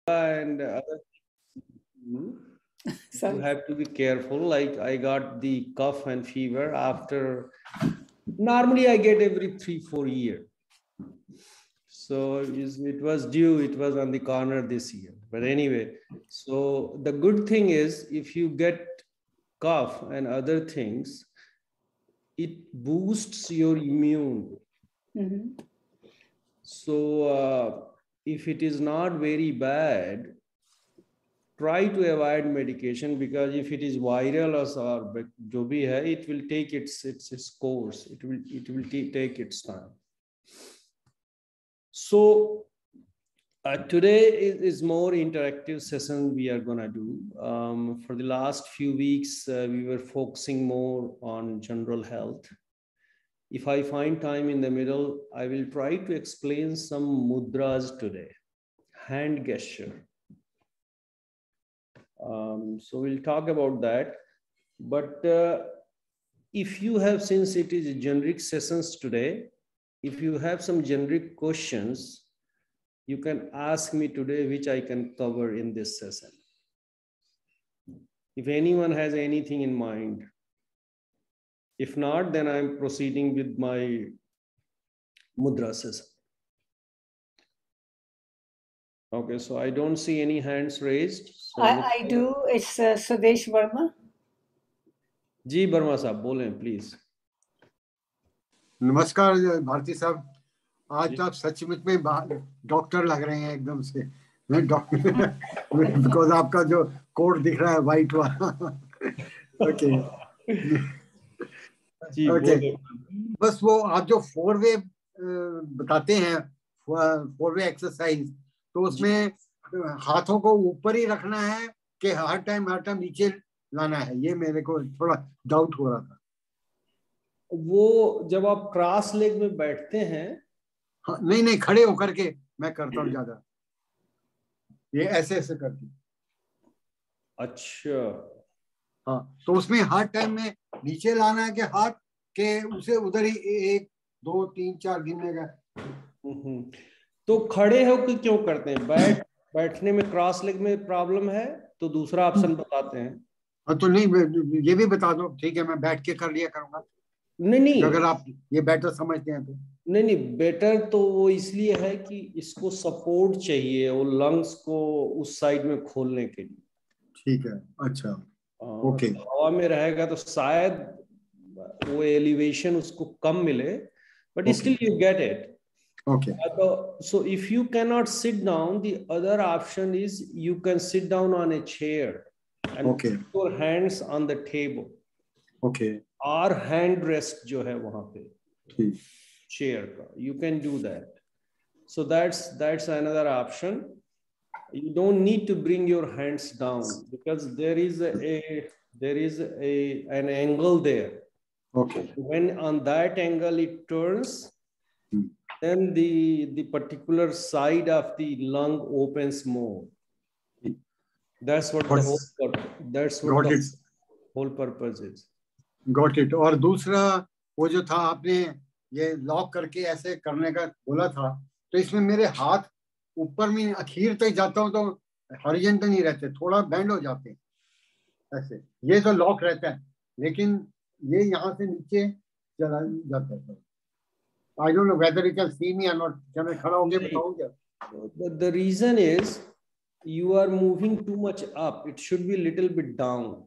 and other things, you have to be careful. Like I got the cough and fever after, normally I get every 3-4 years. So it was due, it was on the corner this year. But anyway, so the good thing is if you get cough and other things, it boosts your immune. Mm-hmm. So if it is not very bad, try to avoid medication, because if it is viral or jo bhi hai, it will take its course. It will take its time. So today is more interactive session we are gonna do. For the last few weeks, we were focusing more on general health. If I find time in the middle, I will try to explain some mudras today, hand gesture. So we'll talk about that. But if you have, since it is generic sessions today, if you have some generic questions, you can ask me today, which I can cover in this session. If anyone has anything in mind. If not, then I'm proceeding with my mudra session. Okay, so I don't see any hands raised. So I do. It's Sudesh Verma. जी वर्मा साहब बोलें please. नमस्कार भारती साहब, आज तो आप सचमुच में doctor लग रहे हैं एकदम से. मैं डॉक्टर बिकॉज आपका जो कोट दिख रहा है वाइट वाला. ओके ओके, बस वो आप जो 4 वे बताते हैं, 4 वे एक्सरसाइज, तो उसमें हाथों को ऊपर ही रखना है कि हर टाइम नीचे लाना है, ये मेरे को थोड़ा डाउट हो रहा था. वो जब आप क्रॉस लेग में बैठते हैं, हाँ, नहीं खड़े होकर के मैं करता हूँ ज्यादा, ये ऐसे करके. अच्छा हाँ, तो उसमें हर टाइम में नीचे लाना है कि हाथ के उसे उधर ही 1 2 3 4 गिनने का. तो खड़े होकर क्यों करते हैं? बैठने में क्रॉस लेग में प्रॉब्लम है तो दूसरा ऑप्शन बताते हैं. हाँ, तो नहीं ये भी बता दो. ठीक है, मैं बैठ के कर लिया करूंगा. नहीं अगर आप ये बेटर समझते हैं तो. नहीं बेटर तो वो इसलिए है कि इसको सपोर्ट चाहिए, वो लंग्स को उस साइड में खोलने के लिए. ठीक है, अच्छा ओके. हवा में रहेगा तो शायद वो एलिवेशन उसको कम मिले, but still you get it. Okay. So if you cannot sit down, the other option is you can sit down on a chair and put your hands on the table. Okay. Or hand rest जो है वहाँ पे ठीक. chair का, you can do that. So that's another option. You don't need to bring your hands down because there is an angle there. Okay. When on that angle it turns, then the particular side of the lung opens more. That's what the whole purpose is. Got it. और दूसरा वो जो था, आपने ये lock करके ऐसे करने का बोला था, तो इसमें मेरे हाथ ऊपर में आखिर तक जाता हूँ तो हॉरिजॉन्टल नहीं रहते, थोड़ा बेंड हो जाते हैं ऐसे. ये तो लॉक रहता है, लेकिन ये यहाँ से नीचे चला जाता है. I don't know whether you can see me or not. Can I खड़ा होके बताऊं क्या? The reason is you are moving too much up. It should be a little bit down.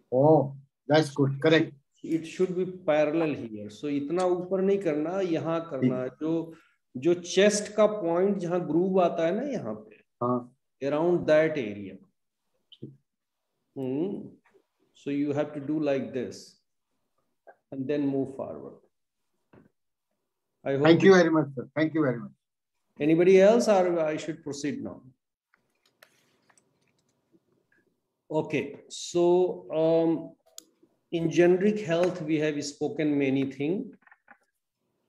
Oh, that's good. Correct. It should be parallel here. So इतना ऊपर नहीं करना, यहाँ करना. जो chest का point जहाँ groove आता है ना यहाँ पे, around that area. So you have to do like this and then move forward. Thank you very much, sir. Thank you very much. Anybody else, or I should proceed now? Okay, so in generic health we have spoken many things.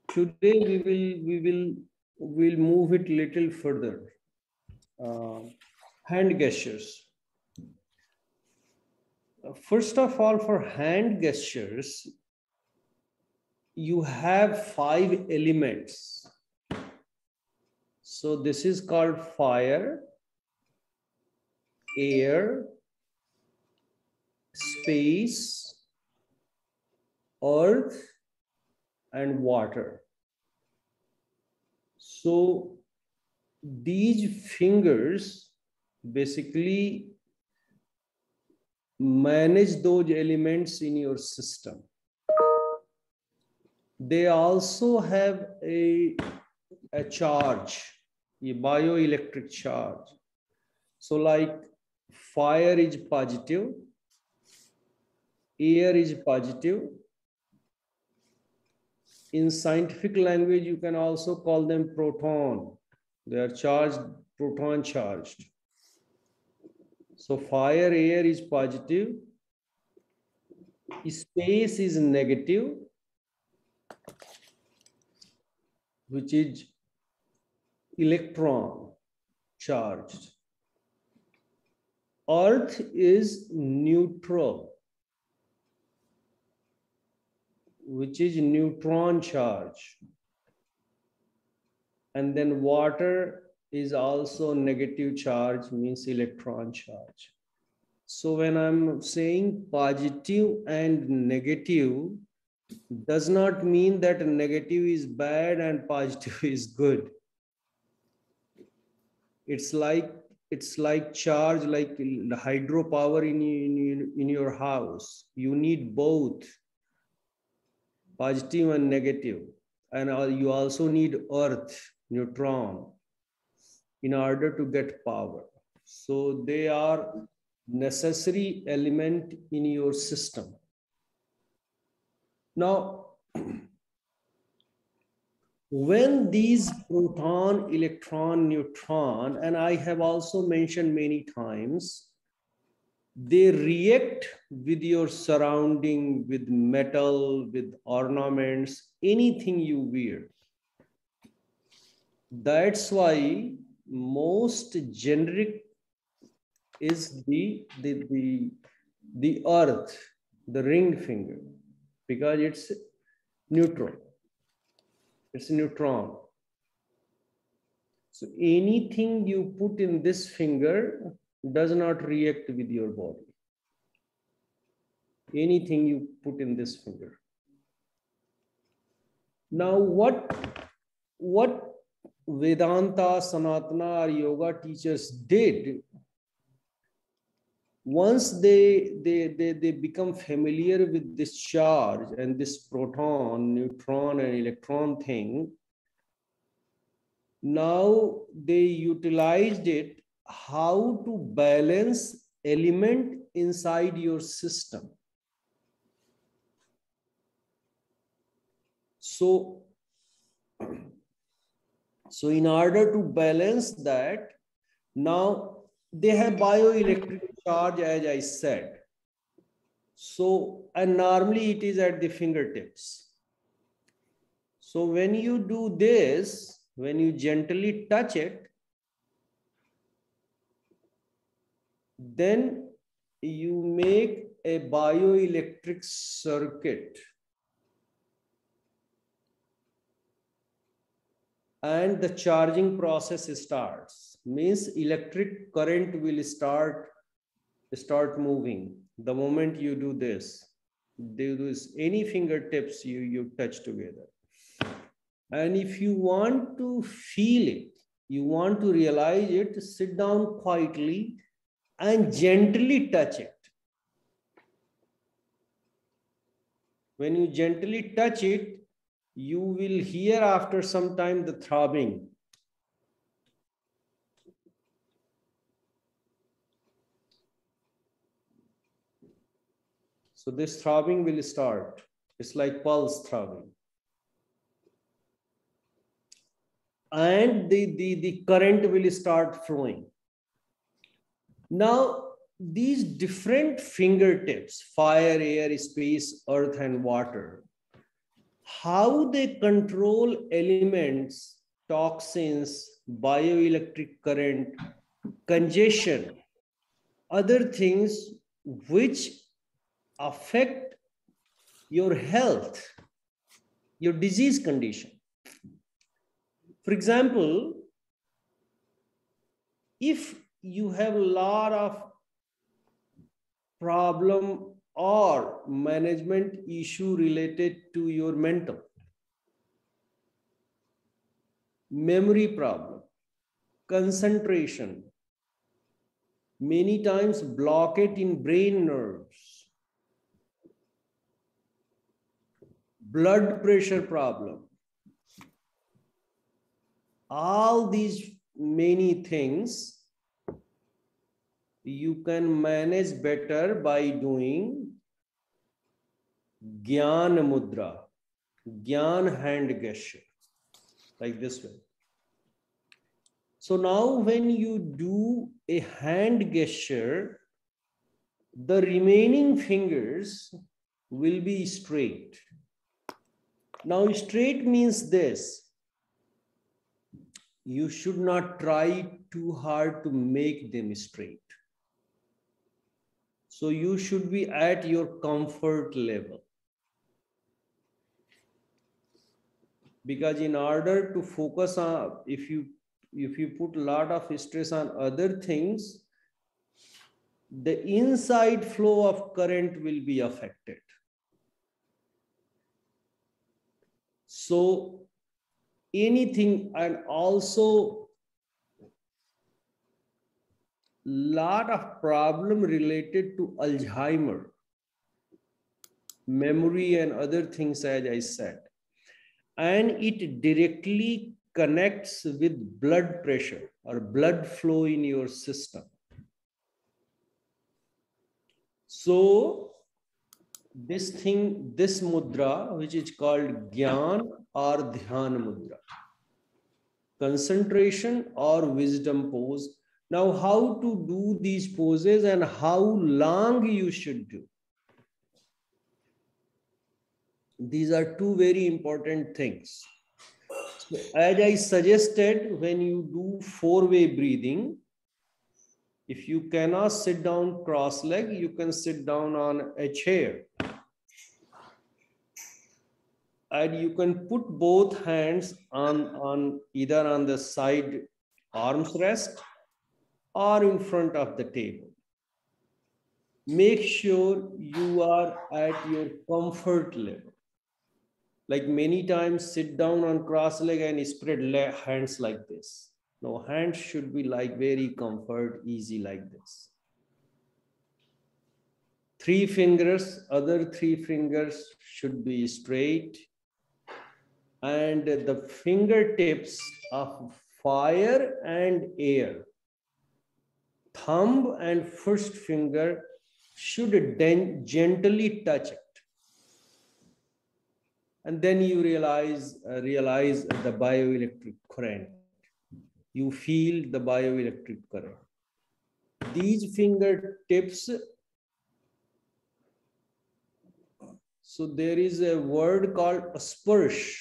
Today we'll move it little further. Hand gestures. First of all, for hand gestures, you have 5 elements. So this is called fire, air, space, earth, and water. So these fingers basically manage those elements in your system. They also have a charge, a bioelectric charge. So like fire is positive, air is positive. In scientific language, you can also call them proton. They are charged, proton charged. So fire, air is positive, space is negative, which is electron charged. Earth is neutral, which is neutron charge. And then water is also negative charge, means electron charge. So when I'm saying positive and negative, does not mean that negative is bad and positive is good. It's like charge, like the hydropower in your house. You need both positive and negative. And you also need earth, neutron, in order to get power. So they are necessary element in your system. Now, when these proton, electron, neutron, and I have also mentioned many times, they react with your surrounding, with metal, with ornaments, anything you wear. That's why most generic is the earth, the ring finger, because it's neutral. It's a neutron. So anything you put in this finger does not react with your body. Anything you put in this finger. Now what Vedanta, Sanatana, or yoga teachers did, once they become familiar with this charge and this proton, neutron, and electron thing, now they utilized it how to balance element inside your system. So in order to balance that, now they have bioelectric charge, as I said. So, and normally it is at the fingertips. So when you do this, when you gently touch it, then you make a bioelectric circuit. And the charging process starts. Means electric current will start moving the moment you do this. Any fingertips you touch together. And if you want to feel it, you want to realize it, sit down quietly and gently touch it. When you gently touch it, you will hear after some time the throbbing. So this throbbing will start. It's like pulse throbbing. And the current will start flowing. Now, these different fingertips, fire, air, space, earth, and water, how they control elements, toxins, bioelectric current, congestion, other things which affect your health, your disease condition. For example, if you have a lot of problem or management issue related to your mental, memory problem, concentration, many times blockade in brain nerves, blood pressure problem, all these many things you can manage better by doing Gyan Mudra, Gyan hand gesture, like this way. So now when you do a hand gesture, the remaining fingers will be straight. Now straight means this. You should not try too hard to make them straight. So you should be at your comfort level. Because in order to focus on, if you put a lot of stress on other things, the inside flow of current will be affected. So anything, and also lot of problem related to Alzheimer, memory and other things, as I said, and it directly connects with blood pressure or blood flow in your system. So this thing, this mudra, which is called Gyan or Dhyan Mudra, concentration or wisdom pose. Now, how to do these poses and how long you should do? These are two very important things. So, as I suggested, when you do four-way breathing, if you cannot sit down cross-legged, you can sit down on a chair. And you can put both hands on either on the side arms rest or in front of the table. Make sure you are at your comfort level. Like many times, sit down on cross leg and spread hands like this. No, hands should be like very comfort, easy like this. 3 fingers, other 3 fingers should be straight. And the fingertips of fire and air, thumb and first finger should gently touch it. And then you realize the bioelectric current. You feel the bioelectric current. These fingertips, so there is a word called a sparsh.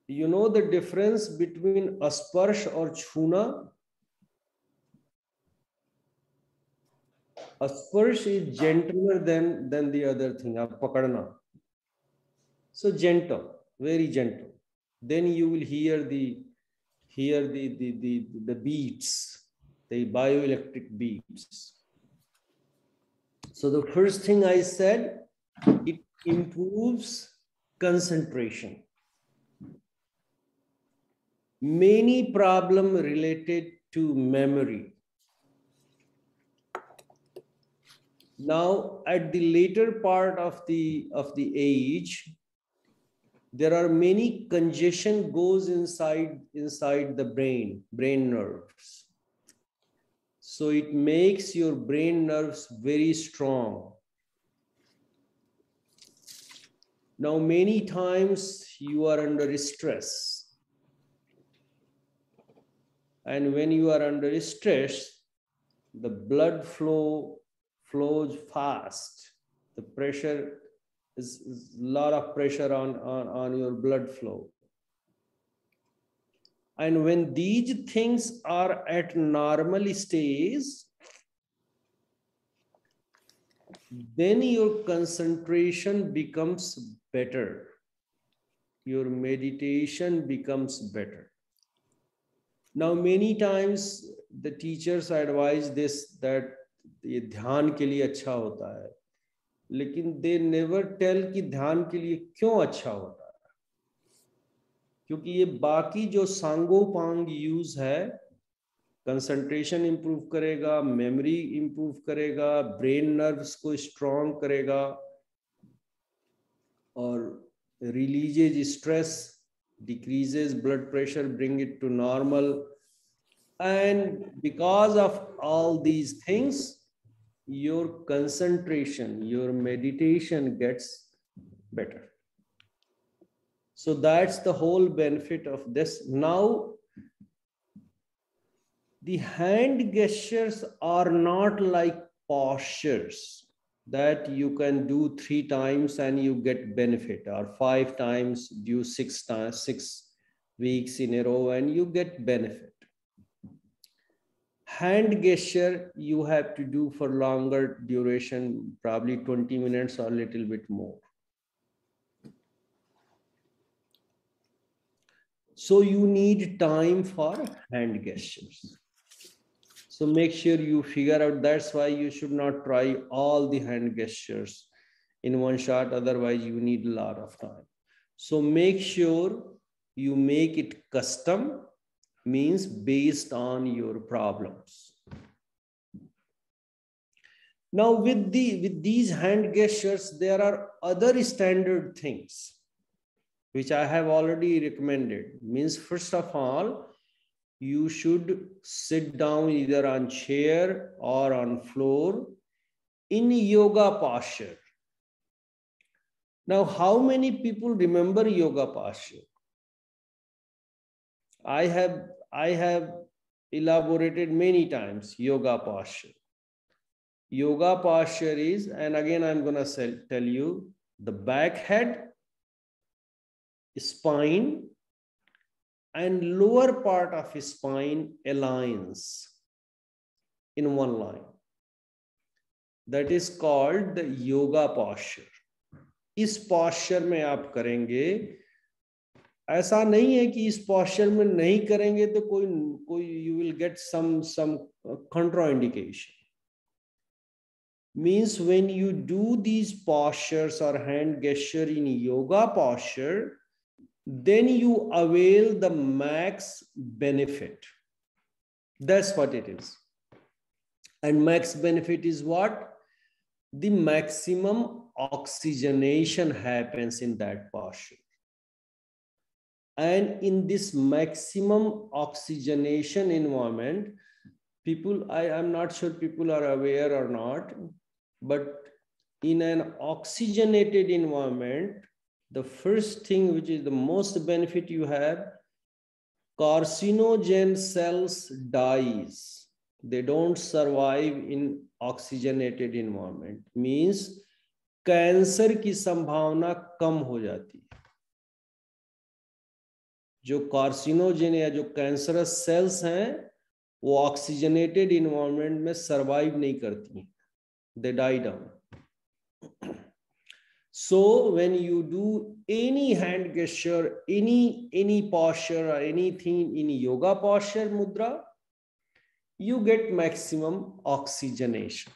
You know the difference between asparsh or chuna? Asparsh is gentler than the other thing, pakadna. So gentle, very gentle. Then you will hear the beats, the bioelectric beats. So the first thing I said, it improves concentration. Many problems related to memory. Now, at the later part of the age, there are many congestion goes inside the brain nerves. So it makes your brain nerves very strong. Now, many times you are under stress. And when you are under stress, the blood flows fast. The pressure is a lot of pressure on your blood flow. And when these things are at normal stage, then your concentration becomes better. Your meditation becomes better. Now, many times the teachers advise this, that ये ध्यान के लिए अच्छा होता है, लेकिन they never tell कि ध्यान के लिए क्यों अच्छा होता है, क्योंकि ये बाकी जो सांगोपांग यूज है, कंसंट्रेशन इंप्रूव करेगा, मेमोरी इंप्रूव करेगा, ब्रेन नर्व्स को स्ट्रॉन्ग करेगा और releases stress, decreases blood pressure, bring it to normal. And because of all these things, your concentration, your meditation gets better. So that's the whole benefit of this. Now, the hand gestures are not like postures that you can do 3 times and you get benefit, or 5 times, do 6 weeks in a row and you get benefit. Hand gesture you have to do for longer duration, probably 20 minutes or a little bit more. So you need time for hand gestures. So make sure you figure out. That's why you should not try all the hand gestures in one shot. Otherwise, you need a lot of time. So make sure you make it custom, means based on your problems. Now, with these hand gestures, there are other standard things which I have already recommended. Means, first of all, you should sit down either on chair or on floor in yoga posture. Now, how many people remember yoga posture? I have elaborated many times yoga posture. Yoga posture is, and again I'm going to tell you, the back head, spine, and lower part of his spine aligns in one line. That is called the yoga posture. इस posture में आप करेंगे. ऐसा नहीं है कि इस posture में नहीं करेंगे तो कोई you will get some contraindication. Means when you do these postures or hand gesture in yoga posture, then you avail the max benefit. That's what it is. And max benefit is what? The maximum oxygenation happens in that posture. And in this maximum oxygenation environment, people, I'm not sure people are aware or not, but in an oxygenated environment, the first thing which is the most benefit you have, carcinogen cells dies. They don't survive in oxygenated environment. Means cancer की संभावना कम हो जाती है. जो carcinogen या जो cancerous cells हैं वो ऑक्सीजनेटेड इन्वायरमेंट में सरवाइव नहीं करती हैं. They die down. So when you do any hand gesture, any posture or anything in yoga posture mudra, you get maximum oxygenation.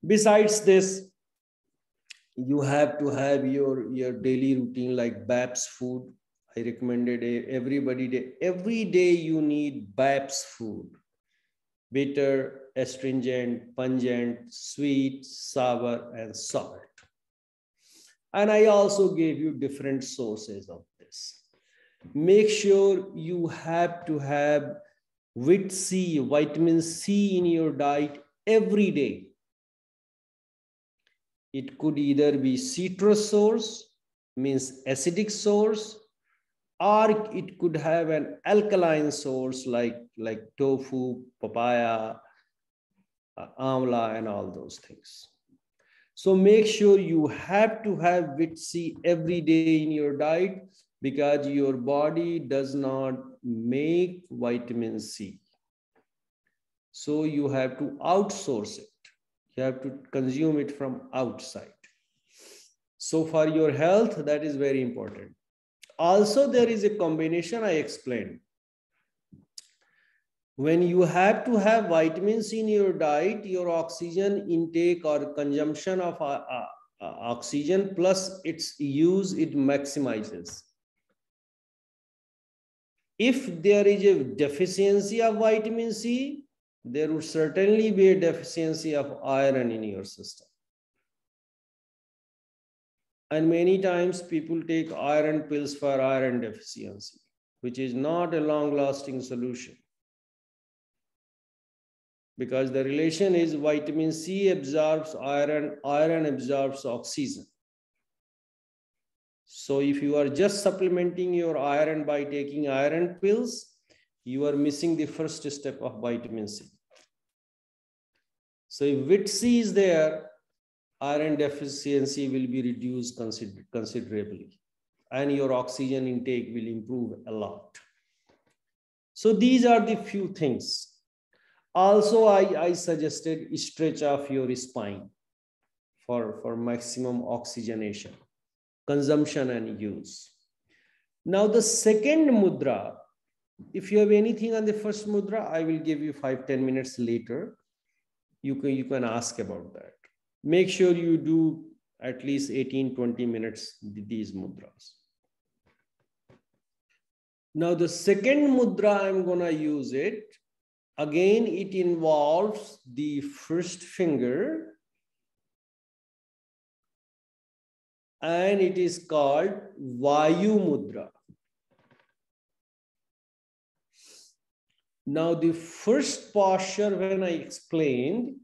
Besides this, you have to have your daily routine like BAPS food. I recommended every day you need BAPS food. Bitter, astringent, pungent, sweet, sour, and salt. And I also gave you different sources of this. Make sure you have to have vitamin C in your diet every day. It could either be citrus source, means acidic source, or it could have an alkaline source like tofu, papaya, amla, and all those things. So make sure you have to have vitamin C every day in your diet because your body does not make vitamin C. So you have to outsource it. You have to consume it from outside. So for your health, that is very important. Also, there is a combination I explained. When you have to have vitamins in your diet, your oxygen intake or consumption of oxygen plus its use, it maximizes. If there is a deficiency of vitamin C, there would certainly be a deficiency of iron in your system. And many times people take iron pills for iron deficiency, which is not a long-lasting solution. Because the relation is vitamin C absorbs iron, iron absorbs oxygen. So if you are just supplementing your iron by taking iron pills, you are missing the first step of vitamin C. So if vit C is there, iron deficiency will be reduced considerably, and your oxygen intake will improve a lot. So these are the few things. Also, I suggested stretch of your spine for maximum oxygenation, consumption and use. Now the second mudra, if you have anything on the first mudra, I will give you 5-10 minutes later. You can ask about that. Make sure you do at least 18-20 minutes these mudras. Now the second mudra, I'm gonna use it. Again, it involves the first finger, and it is called Vayu Mudra. Now, the first posture, when I explained,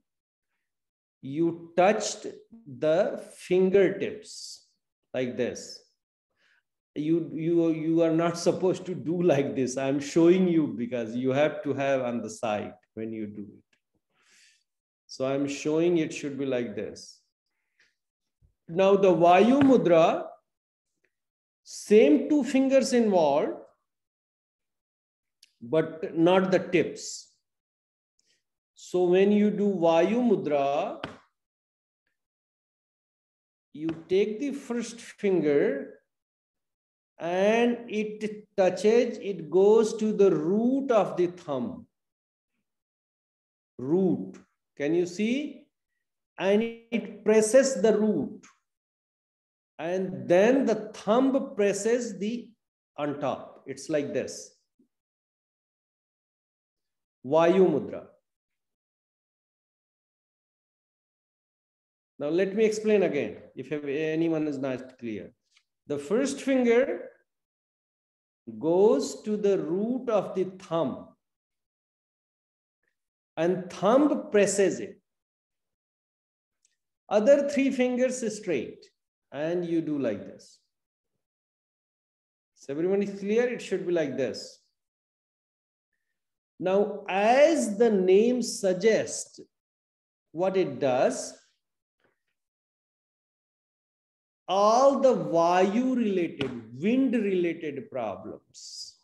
you touched the fingertips like this. You are not supposed to do like this. I'm showing you because you have to have on the side when you do it. So I'm showing it should be like this. Now the Vayu Mudra, same two fingers involved, but not the tips. So when you do Vayu Mudra, you take the first finger and it touches, it goes to the root of the thumb. Root, can you see? And it presses the root. And then the thumb presses the on top. It's like this. Vayu Mudra. Now let me explain again, if anyone is not clear. The first finger goes to the root of the thumb and thumb presses it. Other three fingers straight and you do like this. So everyone is clear? It should be like this. Now, as the name suggests, what it does, all the Vayu related, wind related problems,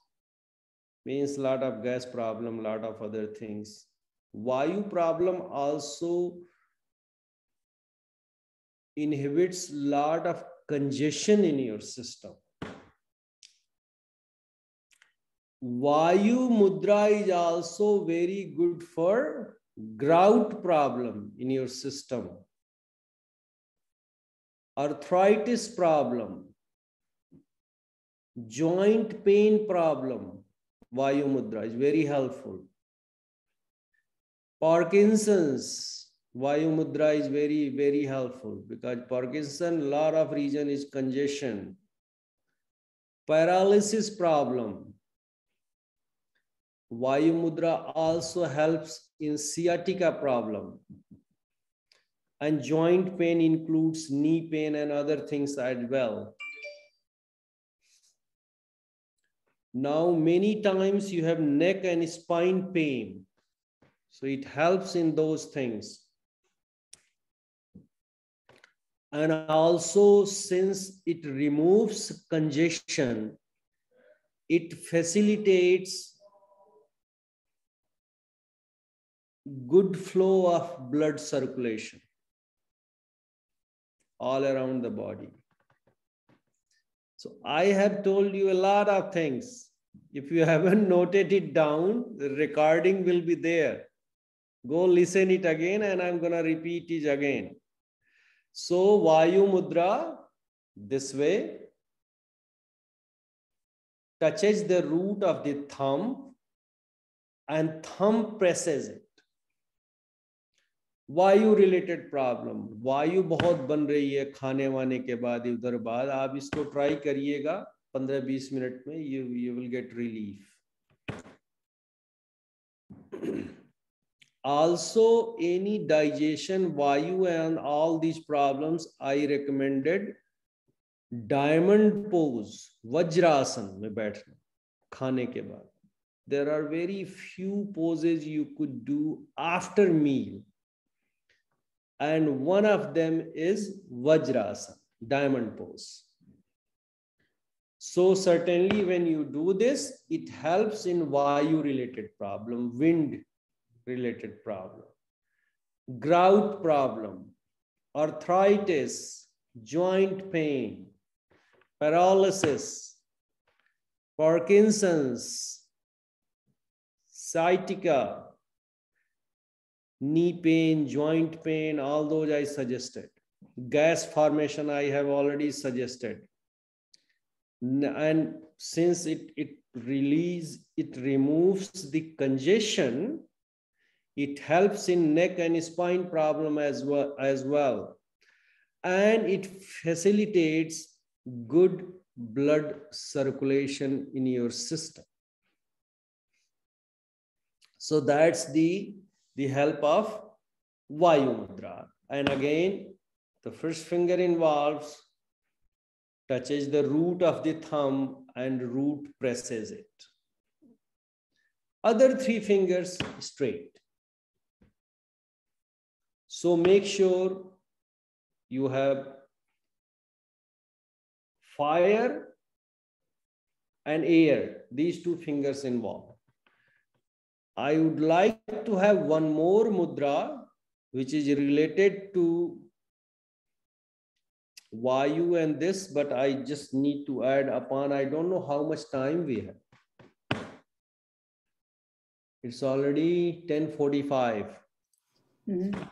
means a lot of gas problem, a lot of other things. Vayu problem also inhibits a lot of congestion in your system. Vayu Mudra is also very good for gout problem in your system. Arthritis problem, joint pain problem, Vayu Mudra is very helpful. Parkinson's, Vayu Mudra is very, very helpful because Parkinson, a lot of reason is congestion. Paralysis problem, Vayu Mudra also helps in sciatica problem. And joint pain includes knee pain and other things as well. Now, many times you have neck and spine pain. So it helps in those things. And also, since it removes congestion, it facilitates good flow of blood circulation all around the body. So I have told you a lot of things. If you haven't noted it down, the recording will be there. Go listen it again, and I'm going to repeat it again. So Vayu Mudra, this way, touches the root of the thumb and thumb presses it. वायु related problem, वायु बहुत बन रही है खाने वाने के बाद इधर बाद, आप इसको ट्राई करिएगा 15-20 मिनट में, you will get relief. Also, any digestion, vayu and all these problems, I recommended diamond pose, vajrasan में बैठना खाने के बाद. There are very few poses you could do after meal, and one of them is vajrasan, diamond pose. So certainly when you do this, it helps in vayu related problem, wind related problem, gout problem, arthritis, joint pain, paralysis, Parkinson's, sciatica, knee pain, joint pain, all those I suggested. Gas formation I have already suggested. And since it removes the congestion, it helps in neck and spine problem as well. And it facilitates good blood circulation in your system. So that's the help of Vayu Mudra. And again, the first finger involves, touches the root of the thumb and root presses it. Other three fingers straight. So make sure you have fire and air, these two fingers involved. I would like to have one more mudra which is related to Vayu and this, but I just need to add upon. I don't know how much time we have. It's already 10:45. Mm-hmm.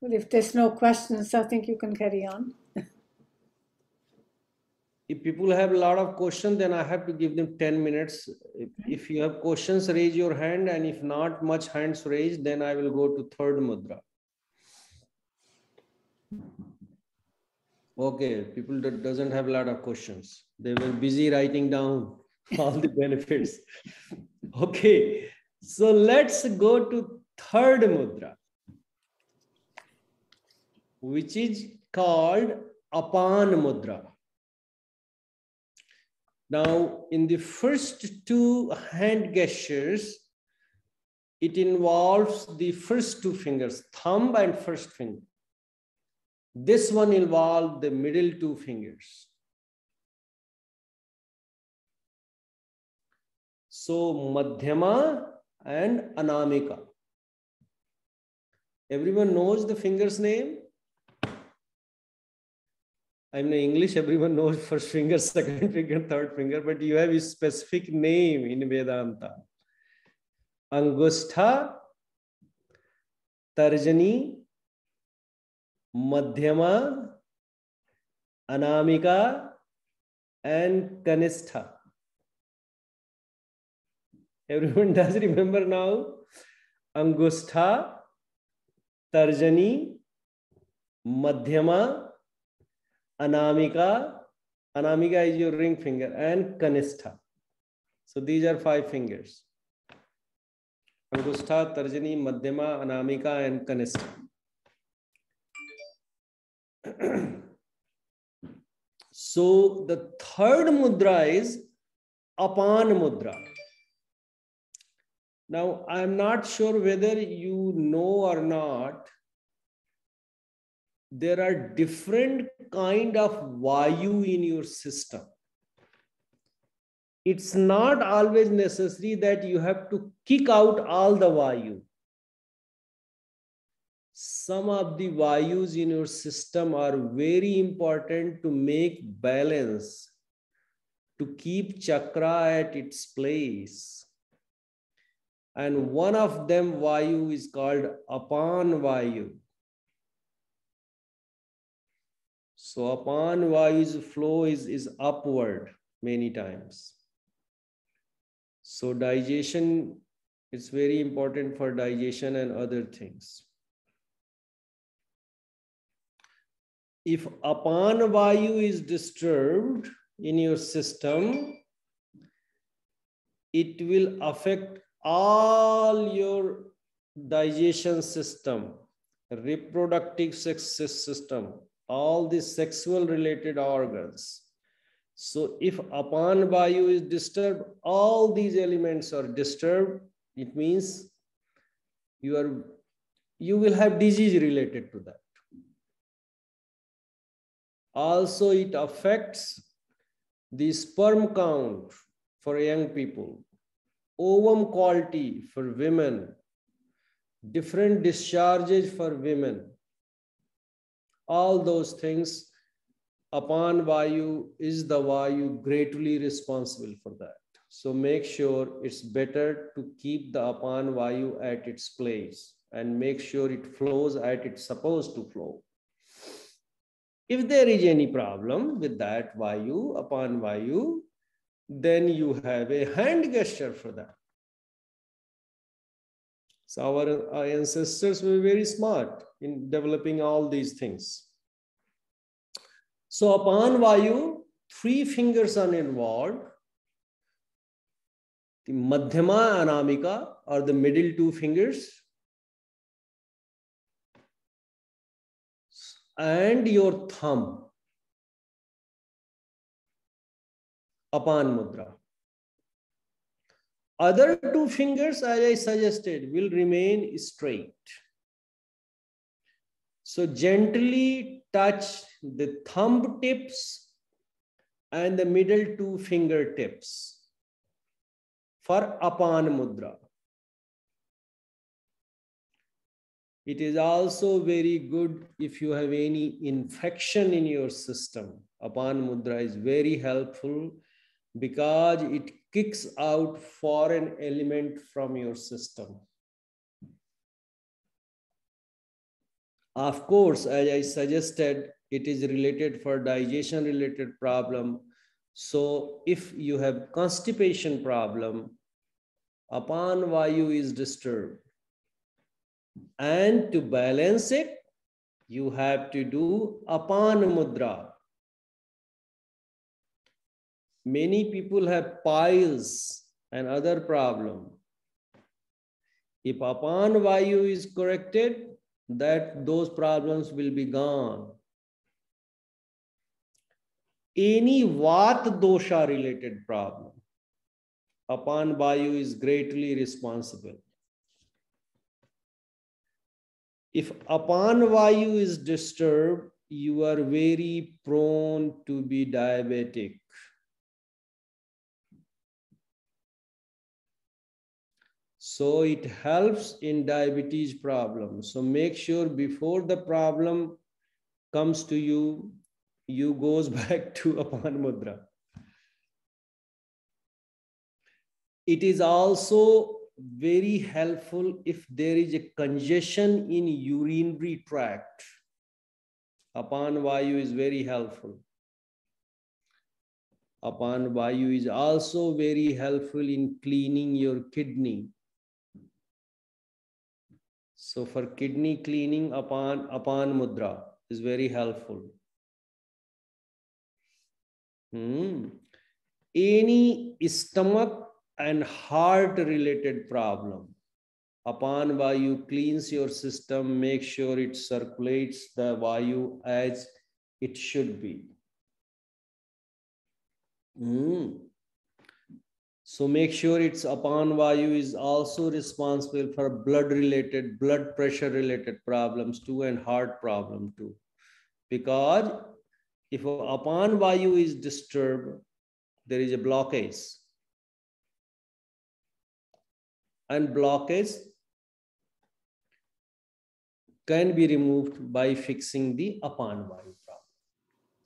Well, if there's no questions, I think you can carry on. If people have a lot of questions, then I have to give them 10 minutes. If you have questions, raise your hand. And if not much hands raised, then I will go to third mudra. Okay, people that doesn't have a lot of questions. They were busy writing down all the benefits. Okay, so let's go to third mudra, which is called Apan Mudra. Now, in the first two hand gestures, it involves the first two fingers, thumb and first finger. This one involves the middle two fingers. So, Madhyama and Anamika. Everyone knows the finger's name? I mean, in English, everyone knows first finger, second finger, third finger, but you have a specific name in Vedanta. Angustha, Tarjani, Madhyama, Anamika, and Kanistha. Everyone does remember now? Angustha, Tarjani, Madhyama, Anamika, Anamika is your ring finger, and Kanistha. So these are 5 fingers. Angustha, Tarjani, Madhyama, Anamika, and Kanistha. So the third mudra is Apan Mudra. Now, I'm not sure whether you know or not, there are different kind of Vayu in your system. It's not always necessary that you have to kick out all the Vayu. Some of the Vayus in your system are very important to make balance to keep chakra at its place. And one of them, Vayu, is called Apan Vayu. So Apan Vayu's flow is upward many times. So digestion is very important for digestion and other things. If Apan Vayu is disturbed in your system, it will affect all your digestion system, reproductive sex system, all the sexual related organs. So if Apan Vayu is disturbed, all these elements are disturbed. It means you will have disease related to that. Also, it affects the sperm count for young people, ovum quality for women, different discharges for women. All those things, Apan Vayu is the Vayu greatly responsible for that. So make sure it's better to keep the Apan Vayu at its place and make sure it flows as it's supposed to flow. If there is any problem with that Vayu, Apan Vayu, then you have a hand gesture for that. So our ancestors were very smart in developing all these things. So Apan Vayu, 3 fingers are involved. The Madhyama Anamika, or the middle 2 fingers, and your thumb, Apan Mudra. Other 2 fingers, as I suggested, will remain straight. So gently touch the thumb tips and the middle 2 fingertips for Apan Mudra. It is also very good if you have any infection in your system. Apan Mudra is very helpful because it kicks out foreign element from your system. Of course, as I suggested, it is related for digestion related problem. So if you have constipation problem, Apan Vayu is disturbed. And to balance it, you have to do Apan Mudra. Many people have piles and other problem. If Apan Vayu is corrected, those problems will be gone. Any Vata dosha related problem, Apan Vayu is greatly responsible. If Apan Vayu is disturbed, you are very prone to be diabetic. So it helps in diabetes problem. So make sure before the problem comes to you, you goes back to Apan Mudra. It is also very helpful if there is a congestion in urinary tract. Apan Vayu is very helpful. Apan Vayu is also very helpful in cleaning your kidney. So for kidney cleaning, Apan Mudra is very helpful. Any stomach and heart related problem, Apan Vayu cleans your system, make sure it circulates the Vayu as it should be. So make sure it's Apan Vayu is also responsible for blood pressure related problems too, and heart problem too. Because if Apan Vayu is disturbed, there is a blockage. And blockage can be removed by fixing the Apan Vayu problem.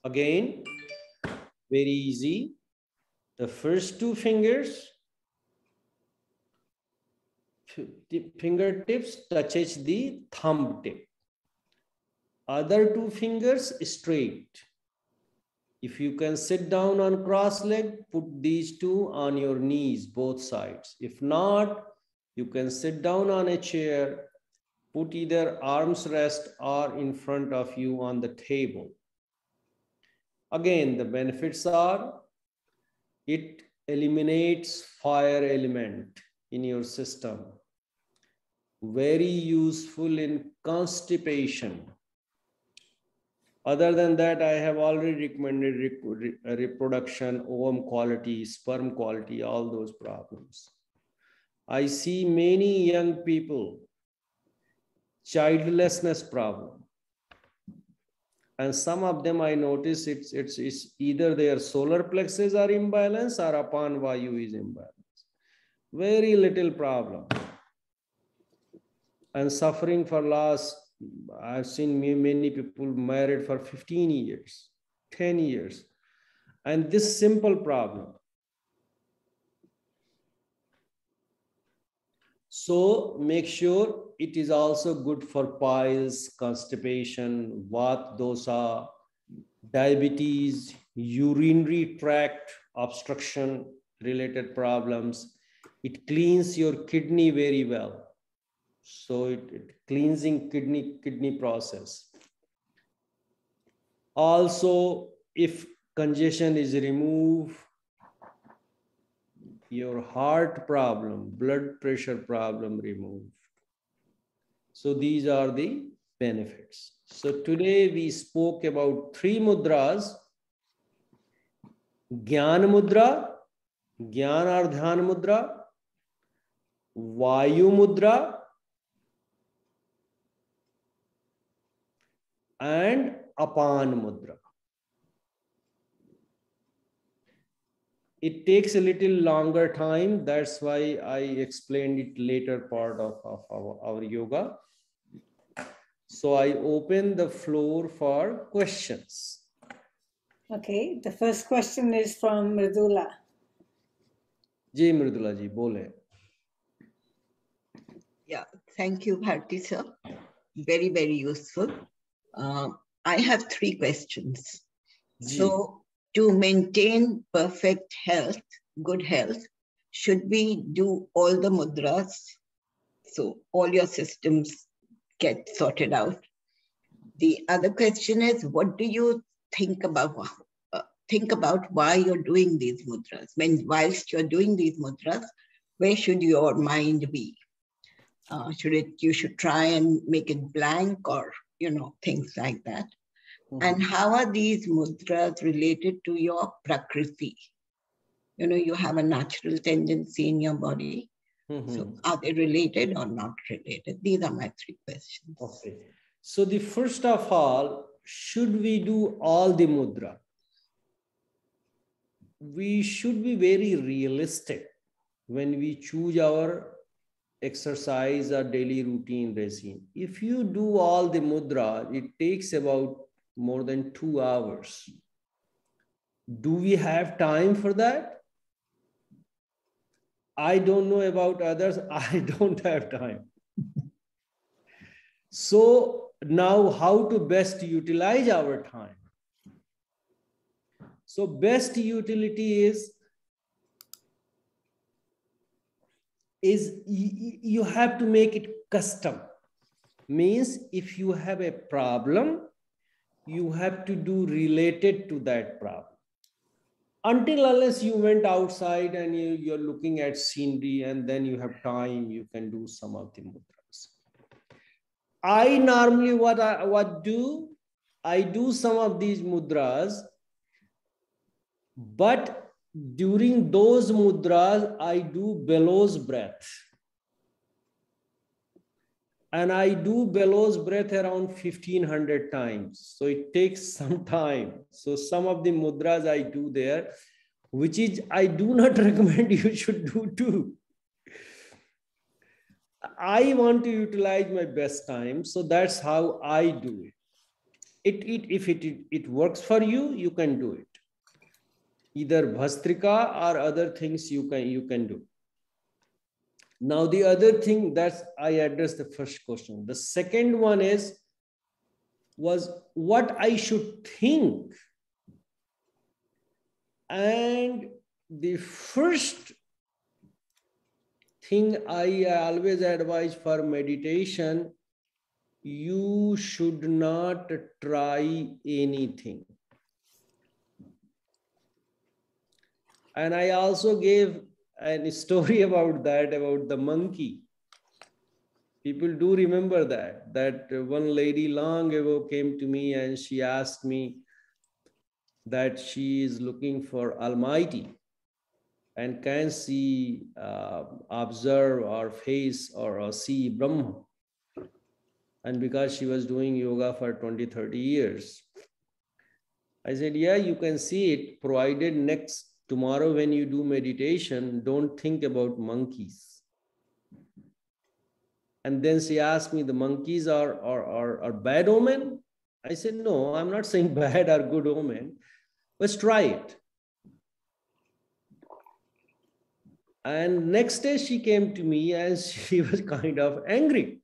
Again, very easy. The first two fingers, the fingertips touches the thumb tip. Other two fingers straight. If you can sit down on cross leg, put these two on your knees, both sides. If not, you can sit down on a chair, put either arms rest or in front of you on the table. Again, the benefits are it eliminates fire element in your system. Very useful in constipation. Other than that, I have already recommended reproduction, ovum quality, sperm quality, all those problems. I see many young people, childlessness problem. And some of them I notice it's either their solar plexus are imbalanced or upon Vayu is imbalanced. Very little problem. And suffering for loss. I've seen many people married for 15 years, 10 years. And this simple problem. So make sure it is also good for piles, constipation, Vata dosa, diabetes, urinary tract obstruction related problems. It cleans your kidney very well. So it cleansing kidney process. Also, if congestion is removed, your heart problem, blood pressure problem removed. So these are the benefits. So today we spoke about 3 mudras: Gyan Mudra, Gyan or Dhyan Mudra, Vayu Mudra, and Apan Mudra. It takes a little longer time. That's why I explained it later part of our yoga. So I open the floor for questions. Okay, the first question is from Mridula. Ji Mridula ji, bole. Yeah, thank you, Bharti sir. Very, very useful. I have 3 questions. Ji. So, to maintain perfect health, good health, should we do all the mudras? So, all your systems get sorted out. The other question is, what do you think about why you're doing these mudras? Whilst you're doing these mudras, where should your mind be? You should try and make it blank, or things like that. Mm-hmm. And how are these mudras related to your prakriti? You have a natural tendency in your body. Mm-hmm. So are they related or not related? These are my 3 questions. Okay. So the first of all, should we do all the mudra? We should be very realistic when we choose our exercise or daily routine regime. If you do all the mudra, it takes about more than 2 hours. Do we have time for that? I don't know about others. I don't have time. So now how to best utilize our time? So best utility is you have to make it custom. Means if you have a problem, you have to do related to that problem. Until unless you went outside and you're looking at scenery and then you have time, you can do some of the mudras. I normally I do some of these mudras, but during those mudras, I do bellows breath. And I do bellows breath around 1500 times. So it takes some time. So some of the mudras I do there, which is I do not recommend you should do too. I want to utilize my best time. So that's how I do it. If it works for you, you can do it. either bhastrika or other things you can do. Now the other thing that's I addressed the first question. The second one was what I should think. And the first thing I always advise for meditation, you should not try anything. And I also gave a story about that, about the monkey. People do remember that one lady long ago came to me and she asked me that she is looking for Almighty and can she observe or face or see Brahma. And because she was doing yoga for 20-30 years, I said, yeah, you can see it, provided tomorrow when you do meditation, don't think about monkeys. And then she asked me, the monkeys are bad omen? I said, no, I'm not saying bad or good omen. Let's try it. And next day she came to me and she was kind of angry.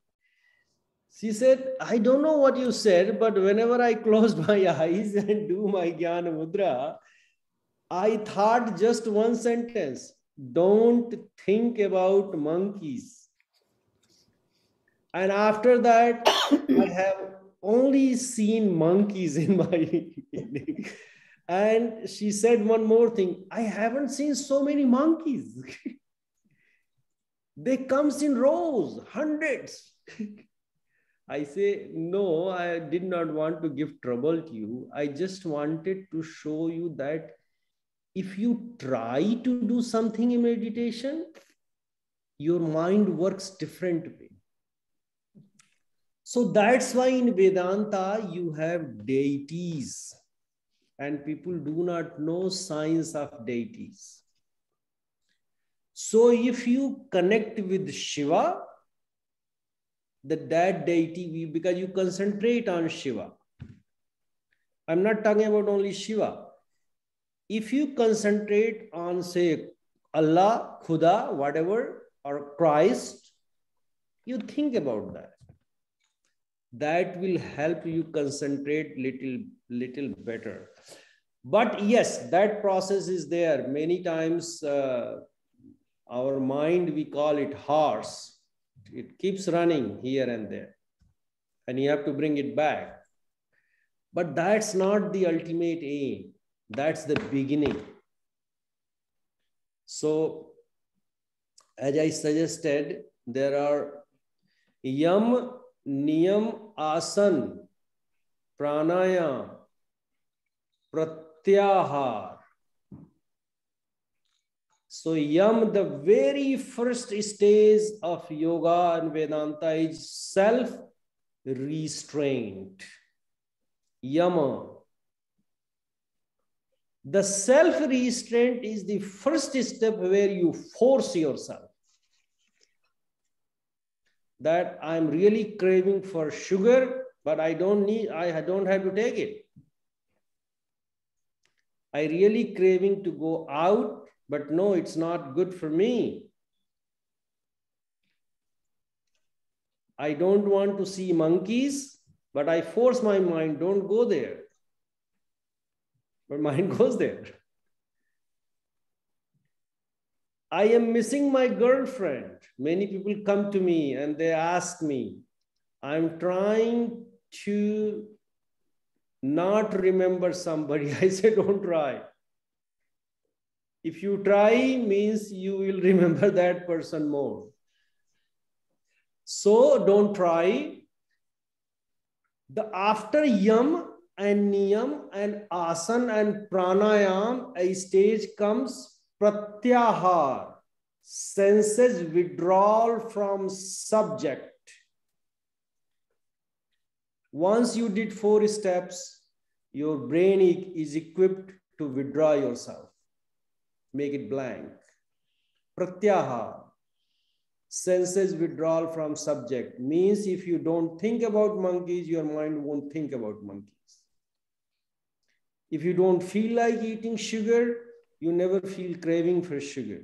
She said, I don't know what you said, but whenever I close my eyes and do my Gyan Mudra, I thought just one sentence, don't think about monkeys. And after that, I have only seen monkeys in my and she said one more thing, I haven't seen so many monkeys. They comes in rows, hundreds. I say, no, I did not want to give trouble to you. I just wanted to show you that if you try to do something in meditation, your mind works differently. So that's why in Vedanta, you have deities and people do not know science of deities. So if you connect with Shiva, that deity, because you concentrate on Shiva. I'm not talking about only Shiva. If you concentrate on, say, Allah, Khuda, whatever, or Christ, you think about that. That will help you concentrate little better. But yes, that process is there. Many times our mind, we call it horse. It keeps running here and there. And you have to bring it back. But that's not the ultimate aim. That's the beginning. So, as I suggested, there are Yam, Niyam, Asan, Pranayam, Pratyahar. So Yam, the very first stage of yoga and Vedanta is self-restraint. Yama. The self-restraint is the first step where you force yourself. That I'm really craving for sugar, but I don't have to take it. I really craving to go out, but no, it's not good for me. I don't want to see monkeys, but I force my mind, don't go there. But mind goes there. I am missing my girlfriend. Many people come to me and they ask me, I'm trying to not remember somebody. I say, don't try. If you try, means you will remember that person more. So don't try. After Yam and Niyam and Asan and Pranayam, a stage comes Pratyahar, senses withdrawal from subject. Once you did 4 steps, your brain is equipped to withdraw yourself. Make it blank. Pratyahar, senses withdrawal from subject, means if you don't think about monkeys, your mind won't think about monkeys. If you don't feel like eating sugar, you never feel craving for sugar.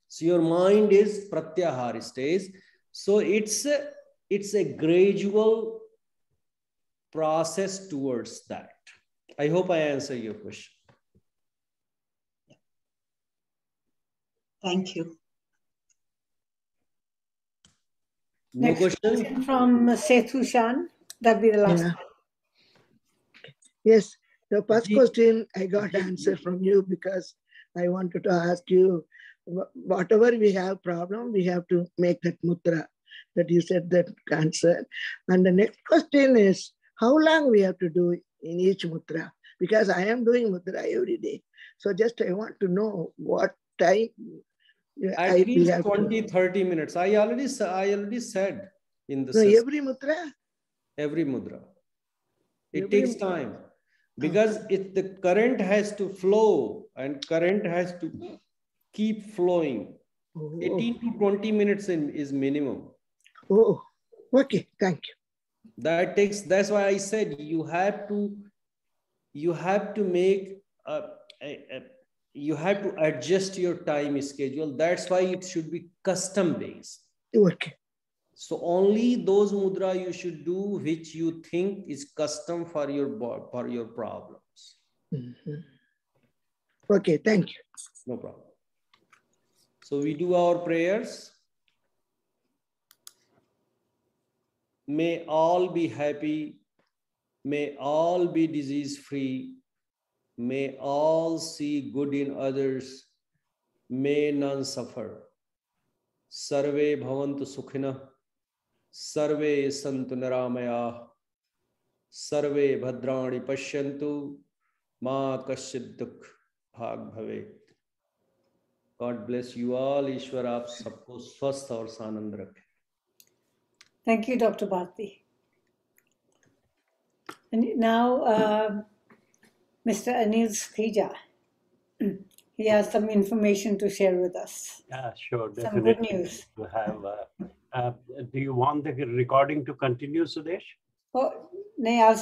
So your mind is pratyahar stays. So it's a gradual process towards that. I hope I answer your question. Thank you. No Next question from Sethu Shan. That'll be the last one. Yes, the first question I got answer from you because I wanted to ask you, whatever we have problem, we have to make that mudra that you said that answer. And the next question is, how long we have to do in each mudra? Because I am doing mudra every day. So just I want to know what time. at least 20-30 minutes. I already said in the session. Every mudra? Every mudra. It takes time because the current has to flow and current has to keep flowing. 18 to 20 minutes is minimum. Oh, okay. Thank you. That's why I said you have to make you have to adjust your time schedule. That's why it should be custom based. Okay. So only those mudra you should do which you think is custom for your problems. Mm-hmm. Okay, thank you. No problem. So we do our prayers. May all be happy. May all be disease free. May all see good in others. May none suffer. Sarve bhavantu sukhina. Sarve santu niramaya. Sarve bhadrani pashyantu. Ma kasyid dukh bhag bhavet. God bless you all. Ishwar aap sabko swasth aur sanand rakhe. Thank you, Dr. Bharti. And now, Mr. Anil Skhija. He has some information to share with us. Yeah, sure. Some good news. To have, do you want the recording to continue, Sudesh? Oh, no, I'll